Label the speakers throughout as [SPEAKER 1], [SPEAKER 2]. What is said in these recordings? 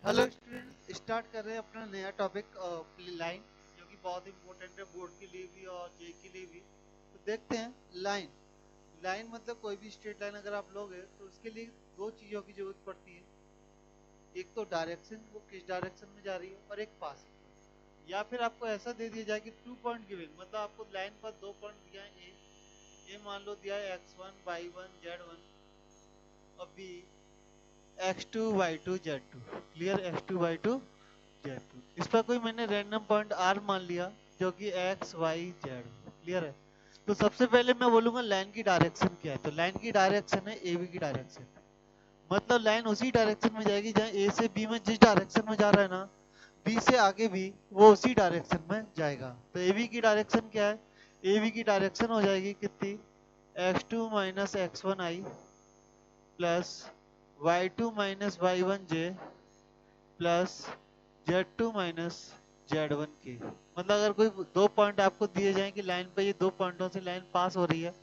[SPEAKER 1] Hello student, start कर रहे हैं अपना नया टॉपिक लाइन, जो कि बहुत इंपॉर्टेंट है बोर्ड के लिए भी और जे के लिए भी। तो देखते हैं लाइन। लाइन मतलब कोई भी स्ट्रेट लाइन अगर आप लोगे तो उसके लिए दो चीज़ों की जरूरत पड़ती है। एक तो डायरेक्शन, वो किस डायरेक्शन में जा रही है, और एक पासिंग। या फिर आपको ऐसा दे दिया जाए कि 2 पॉइंट गिवन, मतलब आपको लाइन पर 2 पॉइंट दिया है। ए मान लो दिया है x1 y1 z1, और B x2 y2 z2। Clear, x2 y2 z2। इस पर कोई मैंने रैंडम पॉइंट r मान लिया, जो कि x y z। क्लियर है। तो सबसे पहले मैं बोलूंगा लाइन की डायरेक्शन क्या है। तो लाइन की डायरेक्शन है ए बी की डायरेक्शन। मतलब लाइन उसी डायरेक्शन में जाएगी जहाँ ए से बी में जिस डायरेक्शन में जा रहा है ना, बी से आगे भी वो उसी डायरेक्शन में जाएगा। तो ए बी की डायरेक्शन क्या है? ए बी की डायरेक्शन हो जाएगी कितनी? x2 minus x1 i plus y2 minus y1 j plus z2 minus z1 के। मतलब अगर कोई दो पॉइंट आपको दिए जाए कि लाइन पे ये दो पॉइंटों से लाइन पास हो रही है,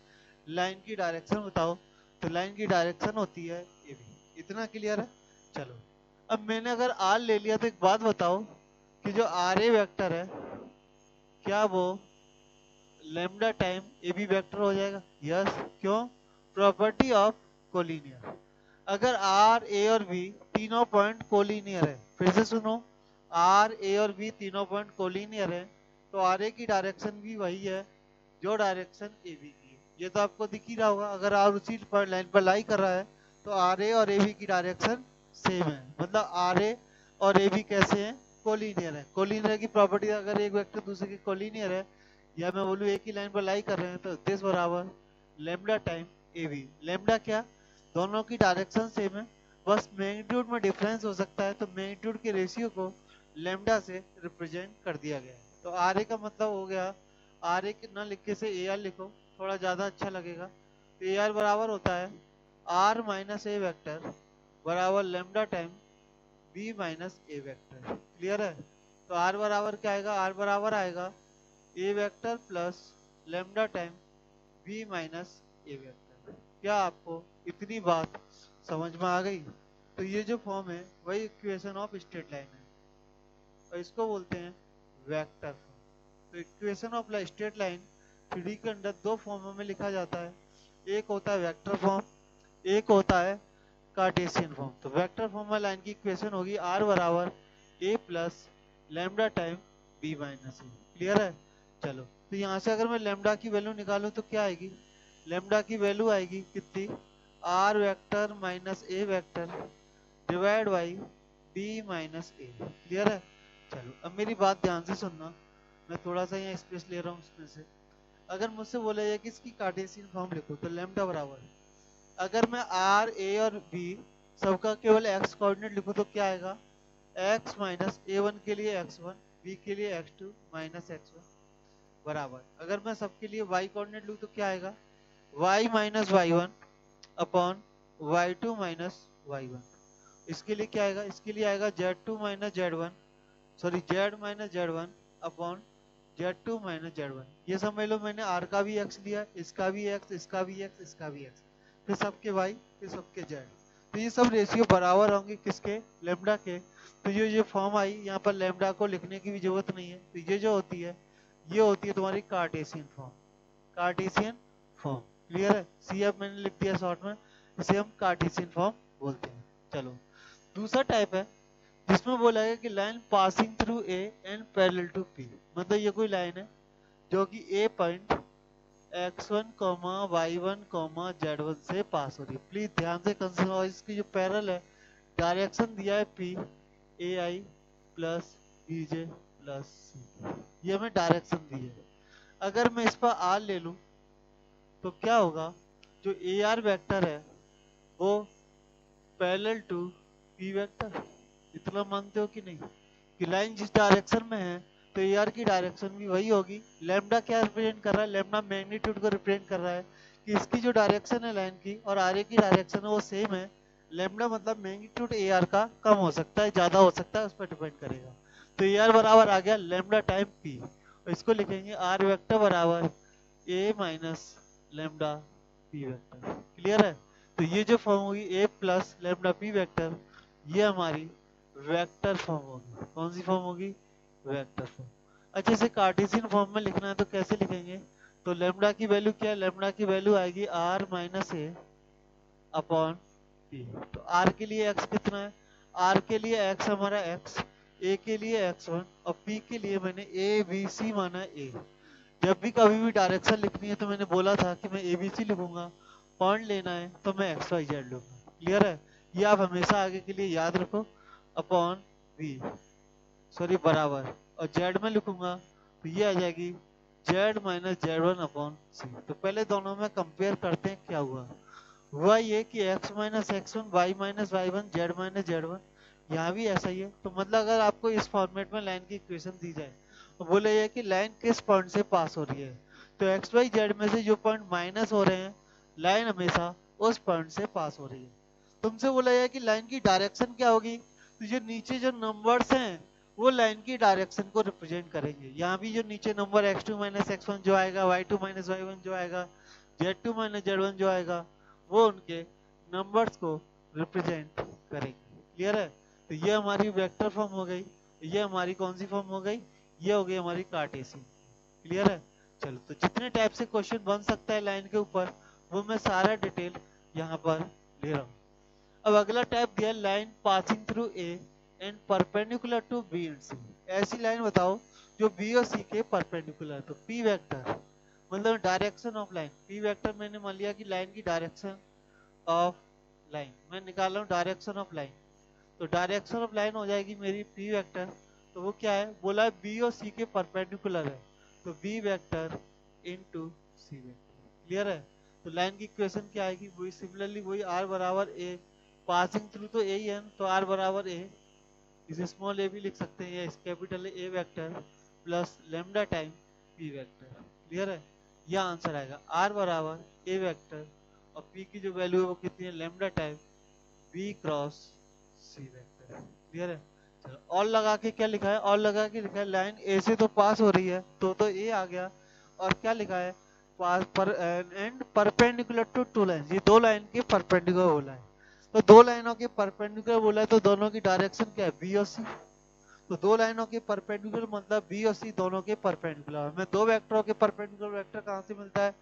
[SPEAKER 1] लाइन की डायरेक्शन बताओ, तो लाइन की डायरेक्शन होती है ए बी। इतना क्लियर है? चलो, अब मैंने अगर आर ले लिया तो एक बात बताओ कि जो आर ए वेक्टर है, क्या वो lambda time a b vector हो जाएगा? यस। क्यों? Property of collinear. अगर आर ए और बी तीनों पॉइंट कोलिनियर है, फिर से सुनो, आर ए और बी तीनों पॉइंट कोलिनियर है, तो आर ए की डायरेक्शन भी वही है जो डायरेक्शन ए बी की है। ये तो आपको दिख ही रहा होगा। अगर आर उसी पर लाइन पर लाई कर रहा है तो आर ए और ए बी की डायरेक्शन सेम है। मतलब आर ए और ए बी कैसे हैं? कोलिनियर है। कोलिनियर की प्रॉपर्टी, अगर एक वेक्टर दूसरे के कोलिनियर है, या मैं बोलूँ एक ही लाइन पर लाई कर रहे हैं, तो दिस बराबर lambda time a b. Lambda क्या? दोनों की डायरेक्शन सेम है, बस मैग्नीट्यूड में डिफरेंस हो सकता है, तो मैग्नीट्यूड के रेशियो को लेमडा से रिप्रेजेंट कर दिया गया है। तो आर ए का मतलब हो गया, आर ए ना लिख के से ए आर लिखो, थोड़ा ज्यादा अच्छा लगेगा। तो ए आर बराबर होता है आर माइनस ए वेक्टर बराबर लेमडा टाइम बी माइनस ए वेक्टर। क्लियर है? तो आर बराबर क्या आएगा? आर बराबर आएगा A vector plus lambda time B minus A vector. क्या आपको इतनी बात समझ में आ गई? तो ये जो फॉर्म है वही इक्वेशन ऑफ स्ट्रेट लाइन है, और इसको बोलते हैं वेक्टर फॉर्म। तो equation of straight line 3D के अंदर दो फॉर्मों में लिखा जाता है। एक होता है वेक्टर फॉर्म, एक होता है कार्टेशियन फॉर्म। तो वेक्टर फॉर्म में लाइन की इक्वेशन होगी आर बराबर A plus lambda time B minus A. Clear है? चलो, तो यहाँ से अगर मैं लेमडा की वैल्यू निकालूं तो क्या आएगी? लेमडा की वैल्यू आएगी कितनी? R vector minus A vector divide by b minus A. Clear है? चलो, अब मेरी बात ध्यान से सुनना, मैं थोड़ा सा यहाँ स्पेस ले रहा हूँ उसमें से। अगर मुझसे बोला जाए कि इसकी कार्टेशियन फॉर्म लिखो, तो लेमडा बराबर, अगर मैं आर ए और बी सबका केवल एक्स कोऑर्डिनेट लिखूं तो क्या आएगा? एक्स माइनस ए वन के लिए x1, बी के लिए x2 माइनस x1 बराबर, अगर मैं सबके लिए y कोऑर्डिनेट लूँ तो क्या आएगा? y minus y1 upon y2 minus y1। इसके लिए क्या आएगा? इसके लिए आएगा z2 minus z1, sorry z minus z1 upon z2 minus z1। ये समझ लो मैंने r का भी x लिया, इसका भी x, इसका भी x, इसका भी x, फिर सबके y, फिर सबके z। तो ये सब रेशियो बराबर होंगे किसके? लेमडा के। तो ये फॉर्म आई, यहाँ पर लेमडा को लिखने की भी जरूरत नहीं है। तो ये जो होती है, ये होती है तुम्हारी Cartesian form. Cartesian form. Clear है? सी अब मैंने लिख दिया शॉर्ट में, इसे हम कार्टेशियन फॉर्म बोलते हैं। चलो, दूसरा टाइप है जिसमें बोला है कि line passing through A and parallel to p. मतलब ये कोई लाइन है जो कि ए पॉइंट x1, y1, z1 से पास हो रही है। प्लीज ध्यान से कंसिडर, और इसकी जो पैरेलल है, डायरेक्शन दिया है p, ए आई प्लस बी जे प्लस सी, ये हमें डायरेक्शन दी है। अगर मैं इस पर r ले लूं तो क्या होगा? जो ए आर वेक्टर है वो पैरेलल टू पी वेक्टर। इतना मानते हो कि नहीं कि लाइन जिस डायरेक्शन में है तो ए आर की डायरेक्शन भी वही होगी। लेमडा क्या रिप्रेजेंट कर रहा है? लेमडा मैग्नीट्यूड को रिप्रेजेंट कर रहा है कि इसकी जो डायरेक्शन है लाइन की और आर ए की डायरेक्शन है वो सेम है। लेमडा मतलब मैग्नीट्यूड ए आर का कम हो सकता है, ज्यादा हो सकता है, उस पर डिपेंड करेगा। तो ए आर बराबर आ गया लेमडा टाइम पी, और इसको लिखेंगे आर वेक्टर बराबर A minus lambda P vector. Clear है? तो ये जो फॉर्म होगी A plus lambda P vector, ये हमारी वेक्टर फॉर्म होगी। कौन सी फॉर्म होगी? Vector form. अच्छा, इसे कार्टेशियन फॉर्म में लिखना है तो कैसे लिखेंगे? तो लेमडा की वैल्यू क्या है? लेमडा की वैल्यू आएगी r माइनस ए अपॉन पी। तो r के लिए x कितना है? r के लिए x हमारा x, a के लिए x1 और p के लिए मैंने a b c माना a। जब भी कभी भी डायरेक्शन लिखनी है तो मैंने बोला था कि मैं ABC लिखूंगा, पॉइंट लेना है तो मैं XYZ लूंगा। क्लियर है? ये आप हमेशा आगे के लिए याद रखो। अपॉन V, सॉरी बराबर, और Z में लिखूंगा तो ये आ जाएगी Z minus Z1 upon C। तो पहले दोनों में कंपेयर करते हैं क्या हुआ। हुआ ये कि x minus x1 y minus y1 z minus z1, यहाँ भी ऐसा ही है। तो मतलब अगर आपको इस फॉर्मेट में लाइन की इक्वेशन दी जाए तो बोले ये कि लाइन किस पॉइंट से पास हो रही है, तो एक्स वाई जेड में से जो पॉइंट माइनस हो रहे हैं लाइन हमेशा उस पॉइंट से पास हो रही है। तुमसे बोला जाए कि लाइन की डायरेक्शन क्या होगी, तो जो नीचे जो नंबर्स हैं वो लाइन की डायरेक्शन को रिप्रेजेंट करेंगे। यहाँ भी जो नीचे नंबर x2 माइनस x1 जो आएगा, y2 माइनस y1 जो आएगा, z2 माइनस z1 जो आएगा, वो उनके नंबर्स को रिप्रेजेंट करेंगे। क्लियर है? तो ये हमारी वेक्टर फॉर्म हो गई, ये हमारी कौन सी फॉर्म हो गई? ये हो गई हमारी कार्टेशियन। क्लियर है? चलो, तो जितने टाइप से क्वेश्चन बन सकता है लाइन के ऊपर वो मैं सारा डिटेल यहाँ पर ले रहा हूँ। अब अगला टाइप दिया line passing through A and perpendicular to B and C. ऐसी लाइन बताओ जो बी और सी के परपेंडिकुलर। तो पी वेक्टर मतलब direction of line. P vector मैंने मान लिया कि लाइन की डायरेक्शन ऑफ लाइन, मैं निकाल रहा हूँ डायरेक्शन ऑफ लाइन। तो डायरेक्शन ऑफ लाइन हो जाएगी मेरी पी वेक्टर। तो वो क्या है? बोला बी और सी के परपेंडिकुलर है, तो बी वेक्टर इनटू सी वेक्टर। क्लियर है? तो लाइन की इक्वेशन क्या आएगी? वही सिमिलरली वही r बराबर a, पासिंग थ्रू तो a ही है, तो r बराबर a, इसे स्मॉल a भी लिख सकते हैं या इस capital A vector plus lambda time p vector. Clear है? यह आंसर आएगा r बराबर a वेक्टर और p की जो वैल्यू है वो कितनी है? Lambda time b cross c vector. Clear है? चलो, और लगा के क्या लिखा है? और लगा के लिखा है लाइन ए से तो पास हो रही है तो ए आ गया, और क्या लिखा है? पास पर and perpendicular to two line, ये दो लाइन के परपेंडिकुलर बोला है। तो दो लाइनों के परपेंडिकुलर बोला है तो दोनों की डायरेक्शन क्या है? बी और सी। तो दो लाइनों के परपेंडिकुलर मतलब बी और सी दोनों के परपेंडिकुलर। हमें दो वेक्टरों के परपेंडिकुलर वेक्टर कहाँ से मिलता है?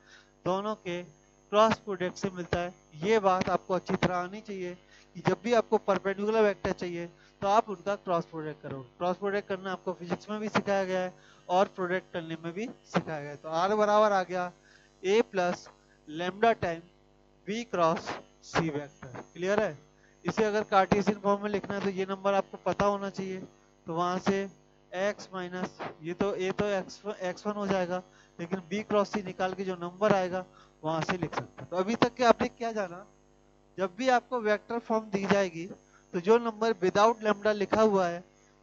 [SPEAKER 1] दोनों के क्रॉस प्रोडक्ट से मिलता है। ये बात आपको अच्छी तरह आनी चाहिए कि जब भी आपको परपेंडिकुलर वेक्टर चाहिए तो आप उनका क्रॉस प्रोडक्ट करो। क्रॉस प्रोडक्ट करना आपको फिजिक्स में भी सिखाया गया है और प्रोडक्ट करने में भी सिखाया गया है। तो आर बराबर आ गया A plus lambda time B cross C vector. Clear है? इसे अगर कार्टेशियन फॉर्म में लिखना है तो ये नंबर आपको पता होना चाहिए। तो वहां से x माइनस ये तो a तो x1 हो जाएगा, लेकिन b क्रॉस सी निकाल के जो नंबर आएगा वहां से लिख सकते हैं। तो अभी तक के आपने क्या जाना? जब भी आपको वेक्टर फॉर्म दी जाएगी तो जो नंबर विदाउट लेमडा लिखा हुआ है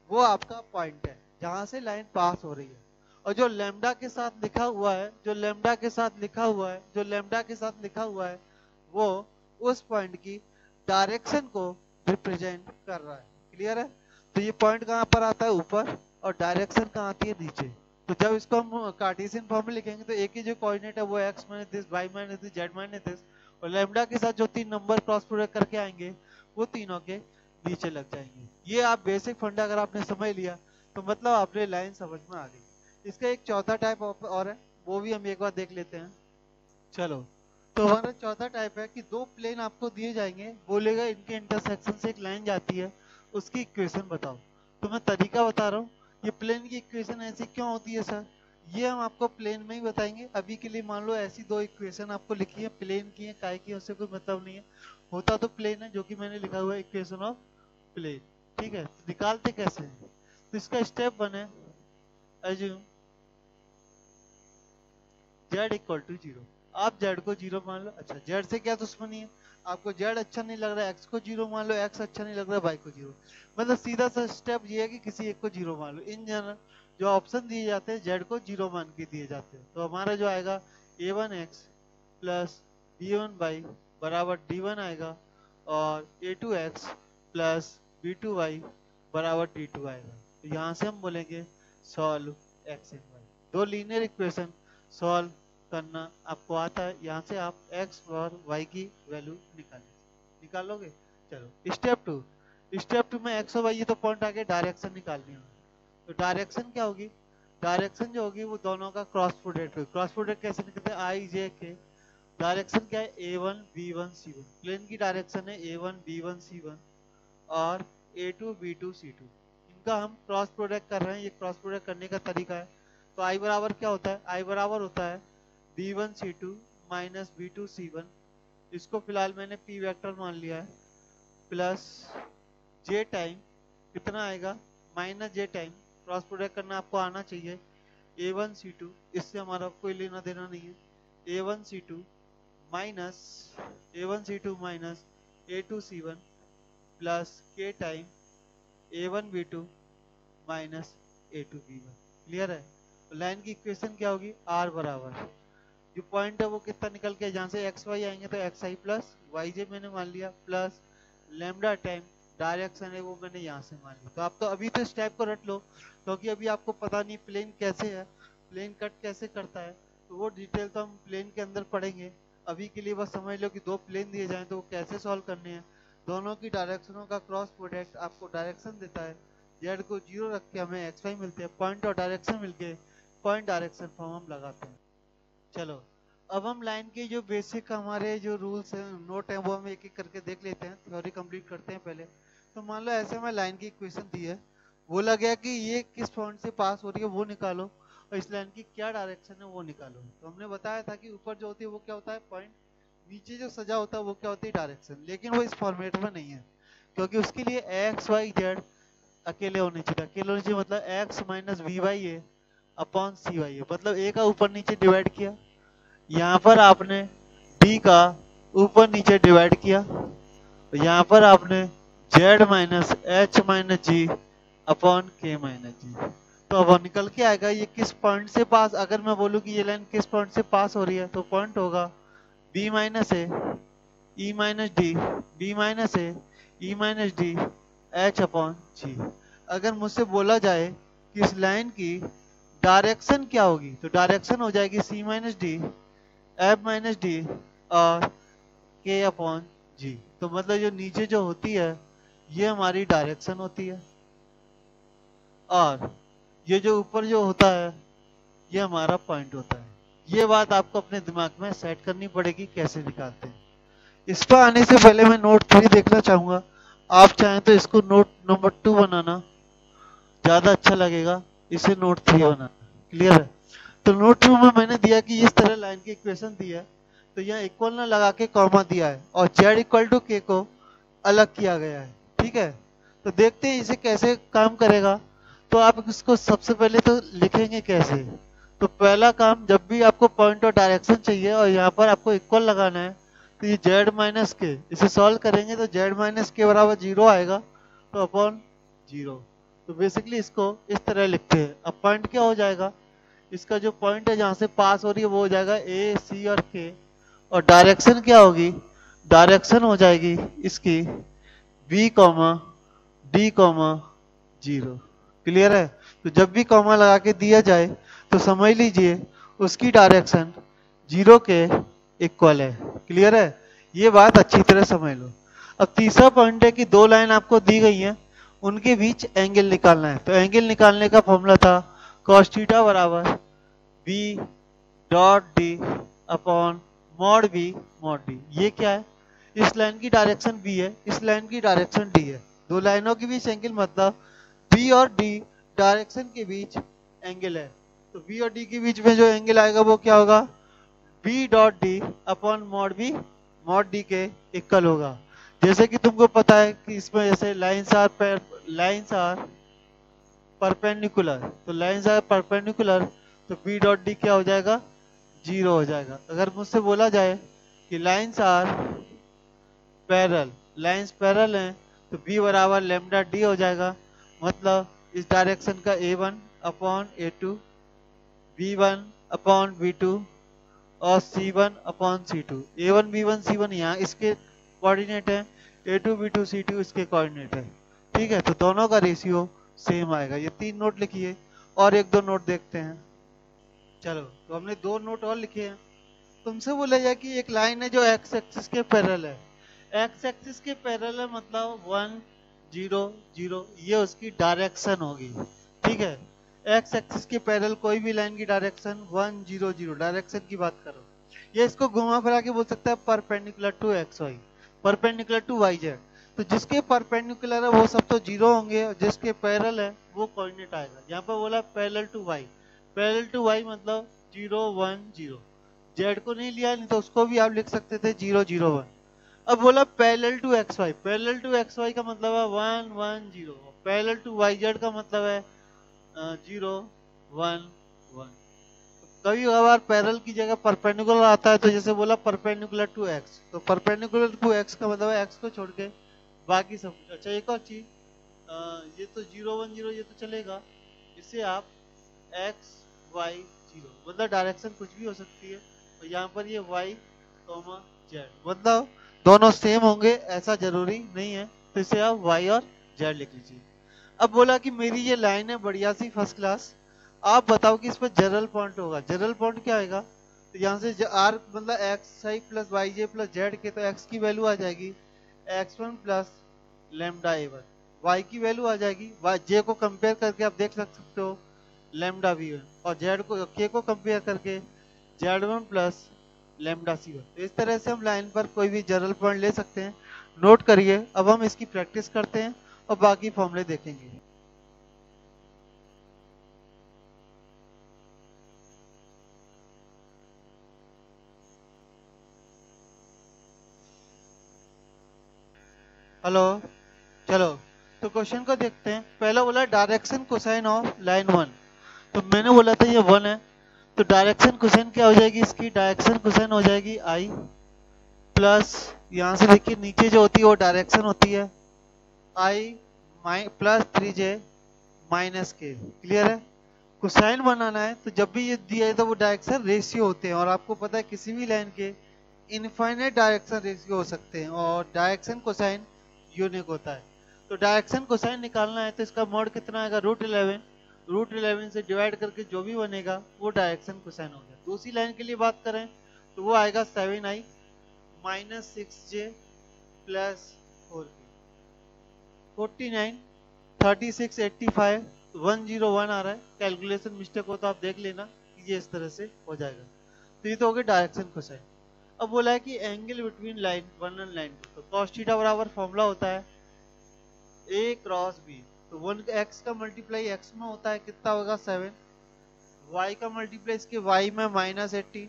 [SPEAKER 1] वो आपका पॉइंट है जहां से लाइन पास हो रही है, और जो लेमडा के साथ लिखा हुआ है, जो लेमडा के साथ लिखा हुआ है, जो लेमडा के साथ लिखा हुआ है वो उस पॉइंट की डायरेक्शन को रिप्रेजेंट कर रहा है। क्लियर है? तो ये पॉइंट कहाँ पर आता है? ऊपर, और डायरेक्शन कहाँ आती है? नीचे। तो जब इसको हम कार्टेशियन फॉर्म में लिखेंगे तो एक ही जो कोऑर्डिनेट है वो x minus this, y minus this, z minus this, और लेमडा के साथ जो तीन नंबर क्रॉस प्रोडक्ट करके आएंगे वो तीनों के नीचे लग जाएंगे। ये आप बेसिक फंडा अगर आपने समझ लिया तो मतलब आपने लाइन समझ में आ गई। इसका एक चौथा टाइप और है, वो भी हम एक बार देख लेते हैं। चलो, तो हमारा चौथा टाइप है कि दो प्लेन आपको दिए जाएंगे, बोलेगा इनके इंटरसेक्शन से एक लाइन जाती है, उसकी इक्वेशन बताओ। तो मैं तरीका बता रहा हूँ। ये प्लेन की इक्वेशन ऐसी क्यों होती है सर, ये हम आपको प्लेन में ही बताएंगे। अभी के लिए मान लो ऐसी दो इक्वेशन आपको लिखी है, प्लेन की है, काय की, उससे कोई मतलब नहीं है। होता तो प्लेन है, जो कि मैंने लिखा हुआ है इक्वेशन ऑफ प्लेन। ठीक है? तो निकालते कैसे हैं? तो इसका स्टेप 1 है, अज्यूम z इक्वल टू 0। आप z को 0 मान लो। अच्छा, z से क्या दुश्मनी है? आपको z अच्छा नहीं लग रहा है, x को 0 मान लो, x अच्छा नहीं लग रहा है, y को 0। मतलब सीधा सा स्टेप ये है कि किसी एक को 0 मान लो। इन जनरल जो ऑप्शन दिए जाते हैं z को 0 मान के दिए जाते हैं। तो हमारा जो आएगा a1x प्लस b1y बराबर d1 आएगा, और a2x प्लस b2y बराबर d2 आएगा। तो यहाँ से हम बोलेंगे सॉल्व x एंड y। दो लीनियर इक्वेशन सॉल्व करना आपको आता है, यहाँ से आप x और y की वैल्यू निकालोगे। चलो, स्टेप 2, स्टेप 2 में एक्स और वाई ये तो पॉइंट आगे डायरेक्शन निकालनी है। तो डायरेक्शन क्या होगी, डायरेक्शन जो होगी वो दोनों का क्रॉस प्रोडक्ट होगी। क्रॉस प्रोडक्ट कैसे निकलते हैं, आई जे के। डायरेक्शन क्या है, A1 B1 C1। प्लेन की डायरेक्शन है A1 B1 C1 और A2 B2 C2। इनका हम क्रॉस प्रोडक्ट कर रहे हैं, ये क्रॉस प्रोडक्ट करने का तरीका है। तो आई बराबर क्या होता है, आई बराबर होता है B1 C2 minus B2 C1। इसको फिलहाल मैंने P वेक्टर मान लिया है, प्लस J टाइम कितना आएगा, minus J time, cross product करना आपको आना चाहिए, A1 C2, इससे हमारा कोई लेना देना नहीं है। A1 C2 minus A1 C2 minus A2 C1 plus K time A1 B2 minus A2 B1। Clear है। तो लाइन की इक्वेशन क्या होगी, R बराबर जो पॉइंट है वो कितना निकल के, जहाँ से एक्स वाई आएंगे तो एक्स आई प्लस वाई जे मैंने मान लिया, प्लस लेमडा टाइम डायरेक्शन है वो मैंने यहाँ से मान लिया। तो आप तो अभी तो स्टेप को रट लो, क्योंकि अभी आपको पता नहीं प्लेन कैसे है, प्लेन कट कैसे करता है, तो वो डिटेल तो हम प्लेन के अंदर पढ़ेंगे। अभी के लिए बस समझ लो कि दो प्लेन दिए जाएं तो वो कैसे सॉल्व करने हैं। दोनों की डायरेक्शनों का क्रॉस प्रोडक्ट आपको डायरेक्शन देता है। जेड को 0 रख के हमें एक्स वाई मिलते हैं, पॉइंट और डायरेक्शन मिलके पॉइंट डायरेक्शन फॉर्म हम लगाते हैं। चलो अब हम लाइन के जो बेसिक हमारे जो रूल्स हैं, नोट हैं, वो हम एक एक करके देख लेते हैं, थ्योरी कंप्लीट करते हैं पहले। तो मान लो ऐसे में लाइन की इक्वेशन दी है, बोला गया कि ये किस पॉइंट से पास हो रही है वो निकालो और इस लाइन की क्या डायरेक्शन है वो निकालो। तो हमने बताया था कि ऊपर जो होती है वो क्या होता है पॉइंट, नीचे जो सजा होता है वो क्या होती है डायरेक्शन। लेकिन वो इस फॉर्मेट में नहीं है, क्योंकि उसके लिए एक्स वाई जेड अकेले होने चाहिए। अकेले होने चाहिए मतलब एक्स माइनस वी वाई है अपॉन सी वाई है, मतलब ए का ऊपर नीचे डिवाइड किया, यहाँ पर आपने d का ऊपर नीचे डिवाइड किया, यहाँ पर आपने z माइनस एच माइनस जी अपॉन के माइनस जी। तो अब निकल के आएगा ये किस पॉइंट से पास, अगर मैं बोलूँ कि ये लाइन किस पॉइंट से पास हो रही है तो पॉइंट होगा b माइनस ए E minus D, B minus ए E minus D H upon जी। अगर मुझसे बोला जाए कि इस लाइन की डायरेक्शन क्या होगी, तो डायरेक्शन हो जाएगी C minus D F minus D और के अपॉन जी। तो मतलब जो नीचे जो होती है ये हमारी डायरेक्शन होती है, और ये जो ऊपर जो होता है ये हमारा पॉइंट होता है। ये बात आपको अपने दिमाग में सेट करनी पड़ेगी कैसे निकालते हैं। इस पर आने से पहले मैं नोट 3 देखना चाहूंगा। आप चाहें तो इसको नोट नंबर 2 बनाना ज्यादा अच्छा लगेगा, इसे नोट 3 बनाना। क्लियर है। तो नोट 2 में मैंने दिया कि इस तरह लाइन की इक्वेशन दी है, तो यहाँ इक्वल ना लगा के कॉमा दिया है और z इक्वल टू के को अलग किया गया है। ठीक है, तो देखते हैं इसे कैसे काम करेगा। तो आप इसको सबसे पहले तो लिखेंगे कैसे। तो पहला काम, जब भी आपको पॉइंट और डायरेक्शन चाहिए और यहाँ पर आपको इक्वल लगाना है, तो ये z माइनस के, इसे सॉल्व करेंगे तो z माइनस के बराबर 0 आएगा, तो अपॉन 0। तो बेसिकली इसको इस तरह लिखते हैं। अब पॉइंट क्या हो जाएगा, इसका जो पॉइंट है जहां से पास हो रही है वो हो जाएगा ए सी और के, और डायरेक्शन क्या होगी, डायरेक्शन हो जाएगी इसकी b comma d comma 0। Clear है। तो जब भी कॉमा लगा के दिया जाए तो समझ लीजिए उसकी डायरेक्शन 0 के इक्वल है। क्लियर है, ये बात अच्छी तरह समझ लो। अब तीसरा पॉइंट है कि दो लाइन आपको दी गई है, उनके बीच एंगल निकालना है। तो एंगल निकालने का फॉर्मूला था cos थीटा बराबर b dot d upon mod b mod d. ये क्या है, इस लाइन की डायरेक्शन बी है, इस लाइन की डायरेक्शन डी है, दो लाइनों के बीच एंगल मतलब बी और डी डायरेक्शन के बीच एंगल है। तो बी और डी के बीच में जो एंगल आएगा वो क्या होगा, b dot d upon mod d के इक्वल होगा। जैसे कि तुमको पता है कि इसमें जैसे लाइन्स आर परपेंडिकुलर, तो लाइन्स आर परपेंडिकुलर, तो बी डॉट डी क्या हो जाएगा, 0 हो जाएगा। अगर मुझसे बोला जाए कि lines are parallel, lines parallel हैं, तो बी बराबर लेमडा डी हो जाएगा, मतलब इस डायरेक्शन का a1 upon a2, b1 upon b2 और c1 upon c2। a1 b1 c1 यहाँ इसके कोऑर्डिनेट है, a2 b2 c2 इसके कोऑर्डिनेट है। ठीक है, तो दोनों का रेशियो सेम आएगा। ये 3 नोट लिखिए और 1-2 नोट देखते हैं। चलो, तो हमने 2 नोट और लिखे हैं। तुमसे बोला जाए कि एक लाइन है जो एक्स एक्सिस के पैरेलल है, एक्स एक्सिस के पैरेलल है मतलब 1 0 0, ये उसकी डायरेक्शन होगी। ठीक है, एक्स एक्सिस के पैरेलल कोई भी लाइन की डायरेक्शन 1 0 0, डायरेक्शन की बात करो। ये इसको घुमा फिरा के बोल सकता है perpendicular to x y, perpendicular to y z. तो जिसके परपेंडिकुलर है वो सब तो जीरो होंगे, और जिसके पैरेलल है वो कोऑर्डिनेट आएगा। यहाँ पर बोला parallel to y, parallel to y मतलब 0 1 0। जेड को नहीं लिया, नहीं तो उसको भी आप लिख सकते थे 0 0 1। अब बोला parallel to x y, parallel to x y का मतलब है 1 1 0, पैरेलल टू वाई जेड का मतलब है 0 1 1। कभी कभार पैरेलल की जगह परपेंडिकुलर आता है, तो जैसे बोला परपेंडिकुलर टू एक्स, तो परपेंडिकुलर टू एक्स का मतलब है एक्स को छोड़ के बाकी सब कुछ। अच्छा एक और चीज, ये तो 0 1 0 ये तो चलेगा, इसे आप एक्स वाई 0 मतलब डायरेक्शन कुछ भी हो सकती है, और यहाँ पर ये वाई कॉमा जेड मतलब दोनों सेम होंगे ऐसा जरूरी नहीं है, तो इसे आप वाई और जेड लिख लीजिए। अब बोला कि मेरी ये लाइन है बढ़िया सी फर्स्ट क्लास, आप बताओ कि इस पर जनरल पॉइंट होगा। जनरल पॉइंट क्या आएगा, तो यहाँ से आर मतलब x i plus y j plus z के, तो एक्स की वैल्यू आ जाएगी x1 plus lambda a1, y की वैल्यू आ जाएगी, वाई जे को कंपेयर करके आप देख सकते हो लेमडा v1, और जेड को के को कंपेयर करके z1 प्लस लेमडा c1। तो इस तरह से हम लाइन पर कोई भी जनरल पॉइंट ले सकते हैं। नोट करिए, अब हम इसकी प्रैक्टिस करते हैं और बाकी फॉर्मूले देखेंगे। हेलो, चलो तो क्वेश्चन को देखते हैं। पहला बोला डायरेक्शन कोसाइन ऑफ लाइन 1, तो मैंने बोला था ये 1 है, तो डायरेक्शन कोसाइन क्या हो जाएगी, इसकी डायरेक्शन कोसाइन हो जाएगी आई प्लस, यहाँ से देखिए नीचे जो होती है वो डायरेक्शन होती है आई प्लस 3j माइनस के। क्लियर है, कोसाइन बनाना है तो जब भी ये दिया है तो वो डायरेक्शन रेशियो होते हैं, और आपको पता है किसी भी लाइन के इनफाइनाइट डायरेक्शन रेशियो हो सकते हैं, और डायरेक्शन कोसाइन यूनिक होता है। तो डायरेक्शन कोसाइन निकालना है तो इसका मॉड कितना आएगा, √11, √11 से डिवाइड करके जो भी बनेगा वो डायरेक्शन कोसाइन हो गया। दूसरी लाइन के लिए बात करें तो वो आएगा 7i minus 6j plus 4k, 49 36 85 101 आ रहा है। कैलकुलेशन मिस्टेक हो तो आप देख लेना, ये इस तरह से हो जाएगा। तो ये तो हो गया डायरेक्शन कोसाइन। अब बोला है कि angle between line 1 and line 2, तो cos थीटा बराबर फॉर्मूला होता है a क्रॉस b, तो 1x का मल्टीप्लाई x में होता है कितना होगा 7, y का मल्टीप्लाई इसके y में -18,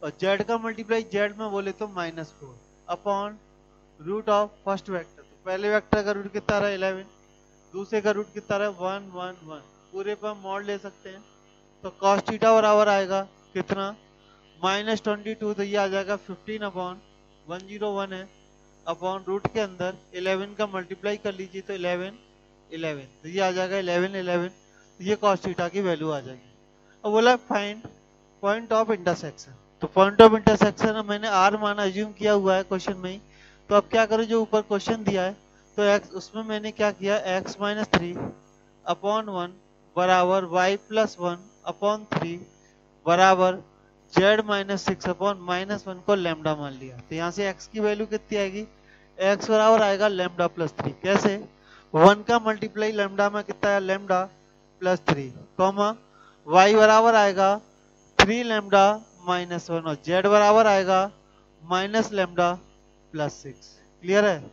[SPEAKER 1] और z का मल्टीप्लाई z में बोले तो -4 upon root of first vector. तो पहले वेक्टर का रूट कितना रहा 11, दूसरे का रूट कितना रहा 1 1 1, पूरे पर मॉड ले सकते हैं। तो cos थीटा बराबर आएगा कितना -22, तो ये आ जाएगा 15 अपॉन 101 है, अपॉन रूट के अंदर 11 का मल्टीप्लाई कर लीजिए तो 11 11, तो ये आ जाएगा 11 11, तो ये cos थीटा की वैल्यू आ जाएगी। अब बोला फाइंड पॉइंट ऑफ इंटरसेक्शन, तो पॉइंट ऑफ इंटरसेक्शन मैंने r मान अज्यूम किया हुआ है क्वेश्चन में ही। तो अब क्या करूँ, जो ऊपर क्वेश्चन दिया है तो x उसमें मैंने क्या किया x - 3 अपॉन 1 बराबर y + 1 अपॉन 3 बराबर z - 6 अपॉन -1 को लैम्डा मान लिया। तो यहाँ से x की वैल्यू कितनी आएगी, x बराबर आएगा लैम्डा + 3, कैसे 1 का मल्टीप्लाई लैम्डा में कितना है लैम्डा + 3, कॉमा y बराबर आएगा 3 लैम्डा -1, और z बराबर आएगा -लैम्डा + 6। क्लियर है,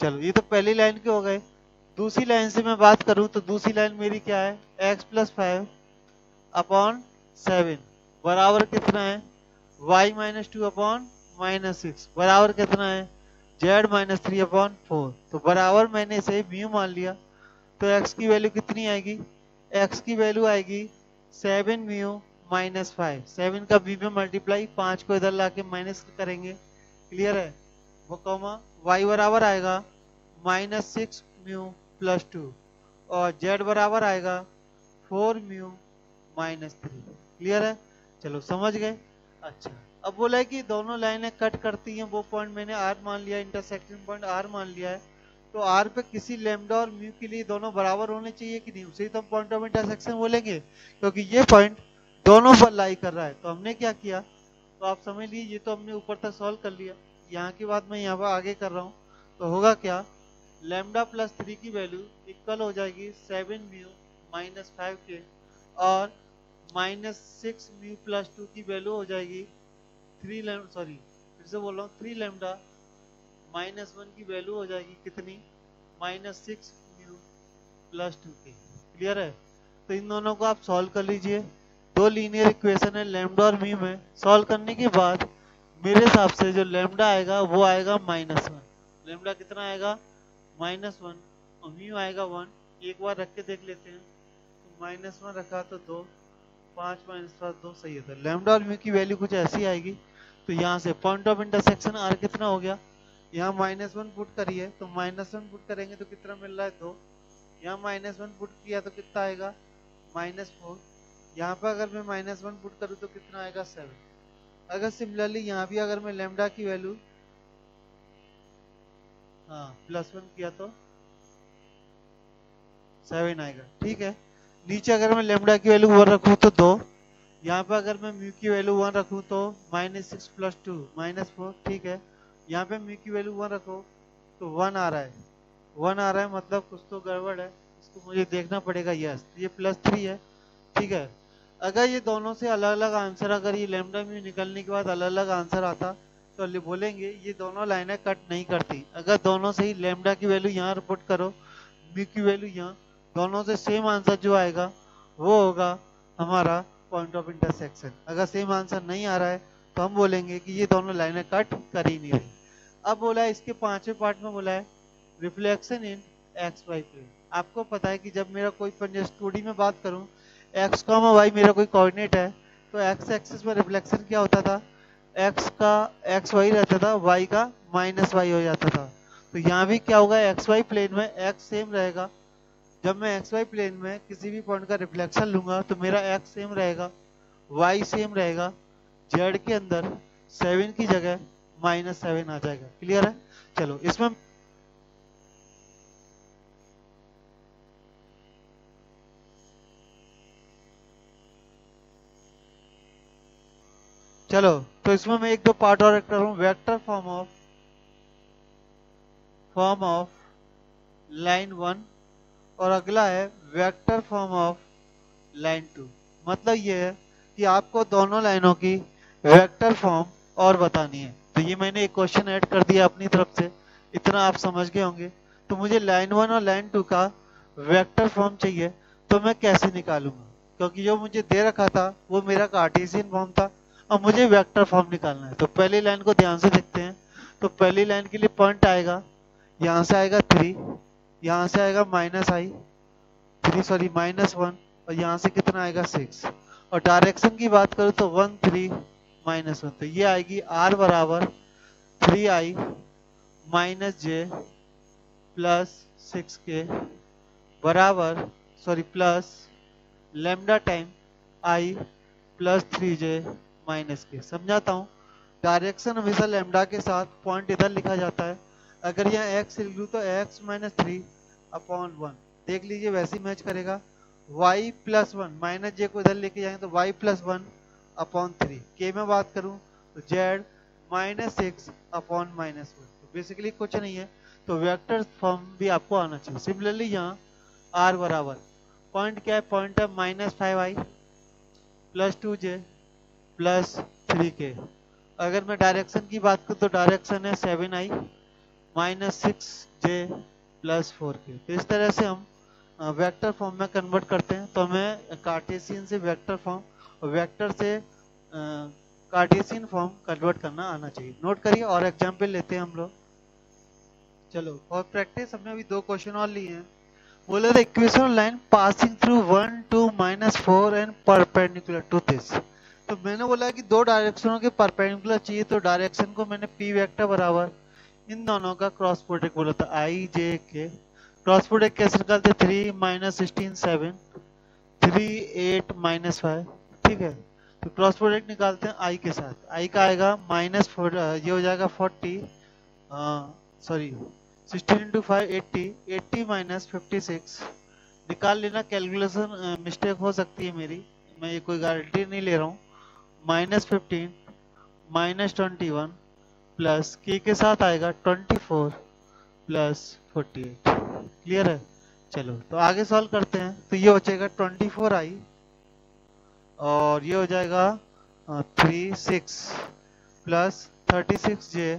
[SPEAKER 1] चलो ये तो पहली लाइन के हो गए। दूसरी लाइन से मैं बात करूं तो दूसरी लाइन मेरी क्या है, x + 5 अपॉन 7 बराबर कितना है y - 2 अपॉन -6 बराबर कितना है z - 3 अपॉन 4, तो बराबर मैंने इसे म्यू मान लिया। तो x की वैल्यू कितनी आएगी, x की वैल्यू आएगी 7 म्यू -5, 7 का b में मल्टीप्लाई, 5 को इधर लाके माइनस करेंगे। क्लियर है, वो कॉमा y बराबर आएगा -6 म्यू + 2, और z बराबर आएगा 4 म्यू -3। क्लियर है, चलो समझ गए। अच्छा अब बोला है कि दोनों लाइनें कट करती हैं, वो पॉइंट मैंने r मान लिया, इंटरसेक्शन पॉइंट r मान लिया है। तो r पे किसी लैम्डा और म्यू के लिए दोनों बराबर होने चाहिए कि नहीं, उसे ही तो हम पॉइंट ऑफ इंटरसेक्शन बोलेंगे, क्योंकि ये पॉइंट दोनों पर लाई कर रहा है। तो हमने क्या किया, तो आप समझ लीजिए, ये तो हमने ऊपर तक सॉल्व कर लिया, यहाँ की बात मैं यहाँ पर आगे कर रहा हूँ। तो होगा क्या, लेमडा प्लस 3 की वैल्यू इक्वल हो जाएगी 7 म्यू माइनस 5 के, और माइनस 6 म्यू प्लस 2 की वैल्यू हो जाएगी 3 सॉरी फिर से बोल रहा हूँ 3 लेमडा माइनस 1 की वैल्यू हो जाएगी कितनी, माइनस 6 म्यू प्लस 2 की। क्लियर है? तो इन दोनों को आप सॉल्व कर लीजिए। दो लीनियर इक्वेशन है लेमडा और म्यू में। सॉल्व करने के बाद मेरे हिसाब से जो लेमडा आएगा वो आएगा -1। लेमडा कितना आएगा? -1, और म्यू आएगा 1। एक बार रख के देख लेते हैं। तो -1 रखा तो 2, 5 - 5 2 सही है। लेमडा और म्यू की वैल्यू कुछ ऐसी आएगी। तो यहाँ से पॉइंट ऑफ इंटरसेक्शन आर कितना हो गया? यहाँ -1 पुट करिए तो -1 पुट करेंगे तो कितना मिल रहा है? 2। यहाँ -1 पुट किया तो कितना आएगा? -4। यहाँ पर अगर मैं -1 पुट करूँ तो कितना आएगा? 7। अगर सिमिलरली यहाँ भी अगर मैं लेमडा की वैल्यू +1 किया तो 7 आएगा। ठीक है। नीचे अगर मैं लेमडा की वैल्यू 1 रखूँ तो 2। यहाँ पे अगर मैं म्यू की वैल्यू 1 रखूँ तो -6 + 2 -4। ठीक है। यहाँ पे म्यू की वैल्यू 1 रखो तो 1 आ रहा है। 1 आ रहा है मतलब कुछ तो गड़बड़ है, इसको मुझे देखना पड़ेगा। यस, ये +3 है। ठीक है। अगर ये दोनों से अलग अलग आंसर, अगर ये लेमडा म्यू निकलने के बाद अलग अलग आंसर आता तो बोलेंगे ये दोनों लाइनें कट नहीं करती। अगर दोनों से ही लेमडा की वैल्यू यहाँ पुट करो, म्यू की वैल्यू यहाँ, दोनों से सेम आंसर जो आएगा वो होगा हमारा पॉइंट ऑफ इंटरसेक्शन। अगर सेम आंसर नहीं आ रहा है तो हम बोलेंगे कि ये दोनों लाइनें कट कर ही नहीं रही। अब बोला है इसके 5वें पार्ट में बोला है reflection in x y plane. आपको पता है कि जब मेरा कोई 2D में बात करूं, x, y मेरा कोई कोऑर्डिनेट है तो x एक्सिस में रिफ्लेक्शन क्या होता था? x का xy रहता था, y का -y हो जाता था। तो यहाँ भी क्या होगा? xy प्लेन में x सेम रहेगा। जब मैं xy प्लेन में किसी भी पॉइंट का रिफ्लेक्शन लूंगा तो मेरा x सेम रहेगा, y सेम रहेगा। z के अंदर 7 की जगह -7 आ जाएगा। क्लियर है? चलो इसमें चलो तो इसमें मैं 1-2 पार्ट और ऐड कर रहा हूँ। वेक्टर फॉर्म ऑफ लाइन 1 और अगला है वेक्टर फॉर्म ऑफ लाइन 2। मतलब ये है कि आपको दोनों लाइनों की वेक्टर फॉर्म और बतानी है। तो ये मैंने एक क्वेश्चन ऐड कर दिया अपनी तरफ से, इतना आप समझ गए होंगे। तो मुझे लाइन 1 और लाइन 2 का वेक्टर फॉर्म चाहिए, तो मैं कैसे निकालूंगा? क्योंकि जो मुझे दे रखा था वो मेरा कार्टेशियन फॉर्म था, अब मुझे वेक्टर फॉर्म निकालना है। तो पहली लाइन को ध्यान से देखते हैं। तो पहली लाइन के लिए पॉइंट आएगा, यहाँ से आएगा 3, यहाँ से आएगा -1 और यहाँ से कितना आएगा 6। और डायरेक्शन की बात करूँ तो 1 3 -1। तो ये आएगी r बराबर 3i -j प्लस 6k बराबर plus lambda time i plus 3j minus के। समझाता हूँ। डायरेक्शन हमेशा लेमडा के साथ पॉइंट इधर लिखा जाता है। अगर यहाँ x लिख लूँ तो x - 3/1 देख लीजिए वैसे मैच करेगा। y + 1 -j को इधर लेके जाएंगे तो y + 1/3। k में बात करूँ तो z -6/-1। तो बेसिकली कुछ नहीं है। तो वेक्टर फॉर्म भी आपको आना चाहिए। सिमिलरली यहाँ r बराबर पॉइंट क्या है? पॉइंट है -5i + 2j प्लस 3k। अगर मैं डायरेक्शन की बात करूँ तो डायरेक्शन है 7i -6j प्लस 4k। तो इस तरह से हम वेक्टर फॉर्म में कन्वर्ट करते हैं। तो हमें कार्टेशियन से वेक्टर फॉर्म और वेक्टर से कार्टेशियन फॉर्म कन्वर्ट करना आना चाहिए। नोट करिए और एग्जाम्पल लेते हैं हम लोग। चलो और प्रैक्टिस हमने अभी 2 क्वेश्चन और लिए हैं। बोले the equation line passing through 1 2 -4 and perpendicular to this. तो मैंने बोला कि 2 डायरेक्शनों के परपेंडिकुलर चाहिए। तो डायरेक्शन को मैंने p वेक्टर बराबर इन दोनों का क्रॉस प्रोडक्ट बोला था i j k। Cross product कैसे निकालते? 3 - 16 7 3 8 -5। ठीक है। तो क्रॉस प्रोडक्ट निकालते हैं i के साथ। i का आएगा -4, ये हो जाएगा 40 16 × 5 80 80 - 56 निकाल लेना। कैलकुलेशन मिस्टेक हो सकती है मेरी, मैं ये कोई गारंटी नहीं ले रहा हूँ। -15 -21 प्लस k के साथ आएगा 24 प्लस 48। क्लियर है? चलो तो आगे सॉल्व करते हैं। तो ये हो जाएगा 24i और ये हो जाएगा 36 प्लस 36j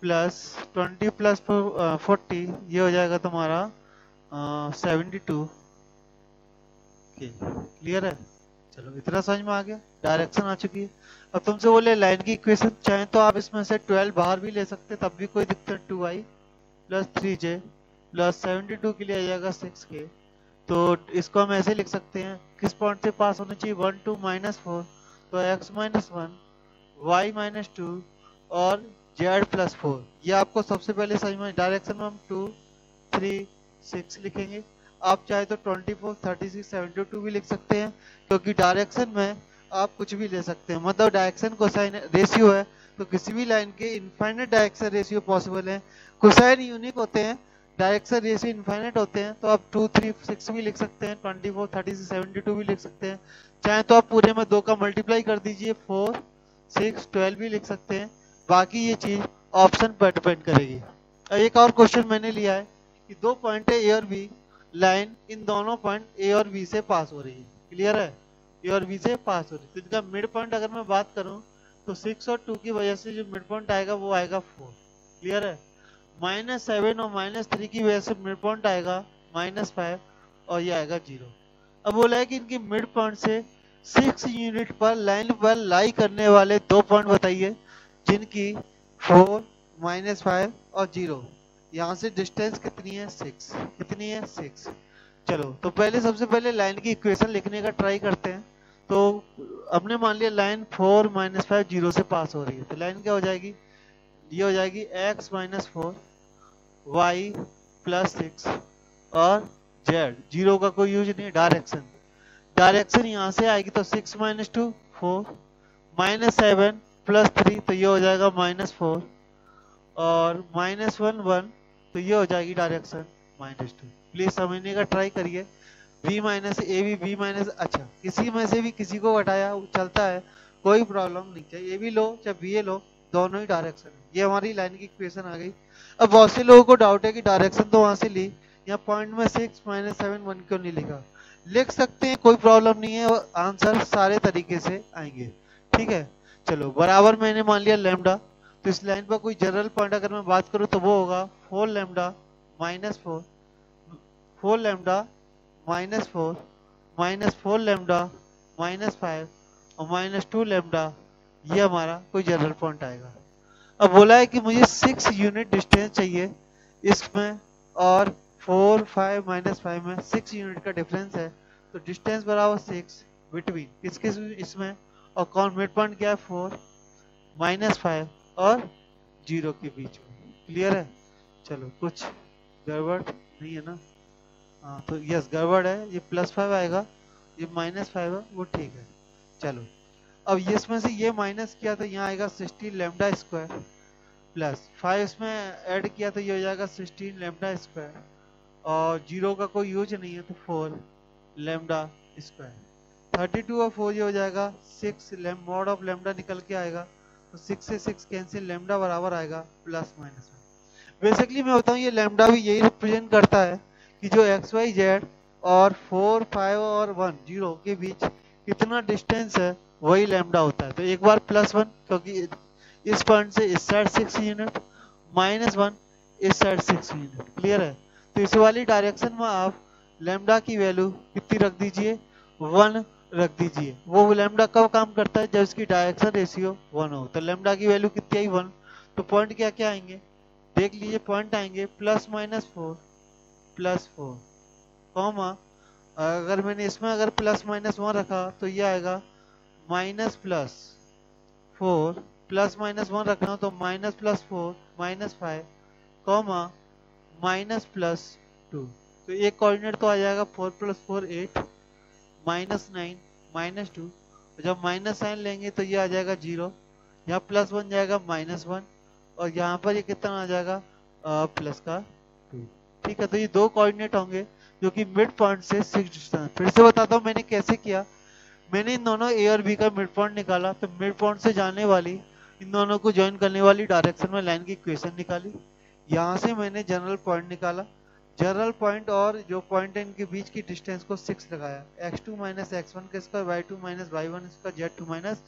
[SPEAKER 1] प्लस 20 प्लस 40, ये हो जाएगा तुम्हारा 72 के। क्लियर है? चलो इतना समझ में आ गया, डायरेक्शन आ चुकी है। अब तुमसे बोले लाइन की इक्वेशन चाहे तो आप इसमें से 12 बाहर भी ले सकते, तब भी कोई दिक्कत। 2i प्लस 3j प्लस 72 के लिए आ जाएगा 6k। तो इसको हम ऐसे लिख सकते हैं, किस पॉइंट से पास होना चाहिए, 1 2 -4, तो x -1 y -2 और z +4। ये आपको सबसे पहले समझ में, डायरेक्शन में हम 2 3 6 लिखेंगे। आप चाहे तो 24 36 72 भी लिख सकते हैं, क्योंकि डायरेक्शन में आप कुछ भी ले सकते हैं। मतलब डायरेक्शन कोसाइन रेशियो है, तो किसी भी लाइन के इनफाइनाइट डायरेक्शन रेशियो पॉसिबल है। कोसाइन यूनिक होते हैं, डायरेक्शन रेशियो इनफाइनाइट होते हैं। तो आप 2 3 6 भी लिख सकते हैं, 24 36 72 भी लिख सकते हैं। चाहे तो आप पूरे में 2 का मल्टीप्लाई कर दीजिए, 4 6 12 भी लिख सकते हैं। बाकी ये चीज ऑप्शन पर डिपेंड करेगी। एक और क्वेश्चन मैंने लिया है कि दो पॉइंट है ए और बी, लाइन इन दोनों पॉइंट ए और बी से पास हो रही है। क्लियर है? ए और बी से पास हो रही है, तो इनका मिड पॉइंट अगर मैं बात करूं तो 6 और 2 की वजह से जो मिड पॉइंट आएगा वो आएगा 4। क्लियर है? -7 और -3 की वजह से मिड पॉइंट आएगा -5 और ये आएगा 0। अब बोला है कि इनकी मिड पॉइंट से 6 यूनिट पर लाइन पर लाई करने वाले दो पॉइंट बताइए जिनकी 4 -5 और 0, यहाँ से डिस्टेंस कितनी है, 6। कितनी है, 6। चलो तो पहले सबसे पहले लाइन की इक्वेशन लिखने का ट्राई करते हैं। तो हमने मान लिया लाइन 4 -5 0 से पास हो रही है, तो लाइन क्या हो जाएगी, ये हो जाएगी x -4 y +6 और z, 0 का कोई यूज नहीं। डायरेक्शन, डायरेक्शन यहाँ से आएगी तो 6 -2 4 -7 +3, तो ये हो जाएगा -4 और -1 1, तो ये हो जाएगी डायरेक्शन -2। प्लीज समझने का ट्राई करिए। b माइनस ए भी b माइनस, अच्छा किसी में से भी किसी को हटाया चलता है, कोई प्रॉब्लम नहीं। चाहे ए भी लो चाहे बी ए लो, दोनों ही डायरेक्शन है। ये हमारी लाइन की इक्वेशन आ गई। अब बहुत से लोगों को डाउट है कि डायरेक्शन तो वहां से ली, यहाँ पॉइंट में 6 -7 1 क्यों नहीं लिखा। लिख सकते हैं, कोई प्रॉब्लम नहीं है, आंसर सारे तरीके से आएंगे। ठीक है? चलो बराबर मैंने मान लिया लैम्डा, तो इस लाइन पर कोई जनरल पॉइंट अगर मैं बात करूं तो वो होगा 4 लैम्डा -4 4 लैम्डा -4 -4 लैम्डा -5 और -2 लैम्डा, ये हमारा कोई जनरल पॉइंट आएगा। अब बोला है कि मुझे 6 यूनिट डिस्टेंस चाहिए इसमें, और 4 5 -5 में 6 यूनिट का डिफरेंस है, तो डिस्टेंस बराबर 6 बिटवीन किसके इसमें, और कौन मिड पॉइंट क्या है, 4 -5 और 0 के बीच में। क्लियर है? चलो कुछ गड़बड़ नहीं है ना? हाँ तो यस गड़बड़ है, ये +5 आएगा, ये -5 है, वो ठीक है। चलो अब ये इसमें से ये माइनस किया तो यहाँ आएगा 16 लैम्डा स्क्वायर प्लस 5 इसमें ऐड किया तो ये हो जाएगा 16 लैम्डा स्क्वायर, और 0 का कोई यूज नहीं है तो 4 लैम्डा स्क्वायर। 32 और 4 ये हो जाएगा 6 मॉड ऑफ लैम्डा निकल के आएगा, तो 6 से 6 कैंसिल, लैम्डा बराबर आएगा +-1। बेसिकली मैं बताऊँ ये लैम्डा भी यही रिप्रेजेंट करता है कि जो XYZ और 4 5 और 1 0 के बीच कितना डिस्टेंस है वही लैम्डा होता है। तो एक बार +1 क्योंकि इस पॉइंट से इस साइड 6 यूनिट, -1 इस साइड 6 यूनिट। क्लियर है? तो इस वाली डायरेक्शन में आप लैम्डा की वैल्यू कितनी रख दीजिए, 1 रख दीजिए। वो लैम्डा कब काम करता है, जब इसकी डायरेक्शन रेशियो 1 हो। तो लैम्डा की वैल्यू कितनी आई, 1। तो पॉइंट क्या क्या आएंगे देख लीजिए, पॉइंट आएंगे +-4 +4 कॉमा, अगर मैंने इसमें अगर +-1 रखा तो ये आएगा -+4 +-1 रखना तो -+4 -5 कॉमा -+2। तो एक कोऑर्डिनेट तो आ जाएगा 4 + 4 8 -9 -2। जब माइनस साइन लेंगे तो ये आ जाएगा 0, यहाँ +1 जाएगा -1 और यहाँ पर ये कितना आ जाएगा +2। ठीक है? तो ये दो कोऑर्डिनेट होंगे जो कि मिड पॉइंट से 6 डिस्टेंस। फिर से बताता हूँ मैंने कैसे किया। मैंने इन दोनों ए और बी का मिड पॉइंट निकाला, तो मिड पॉइंट से जाने वाली इन दोनों को ज्वाइन करने वाली डायरेक्शन में लाइन की इक्वेशन निकाली। यहाँ से मैंने जनरल पॉइंट निकाला, जनरल पॉइंट और जो पॉइंट है इनके बीच की डिस्टेंस को 6 लगाया, x2 माइनस x1 का स्क्वायर, y2 माइनस y1 का, z2 माइनस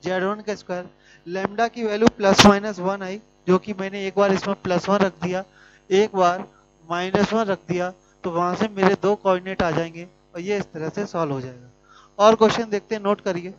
[SPEAKER 1] z1 का स्क्वायर। लैम्डा की वैल्यू प्लस माइनस 1 आई, जो कि मैंने एक बार इसमें प्लस 1 रख दिया, एक बार माइनस 1 रख दिया, तो वहां से मेरे दो कोऑर्डिनेट आ जाएंगे और ये इस तरह से सॉल्व हो जाएगा। और क्वेश्चन देखते हैं, नोट करिए।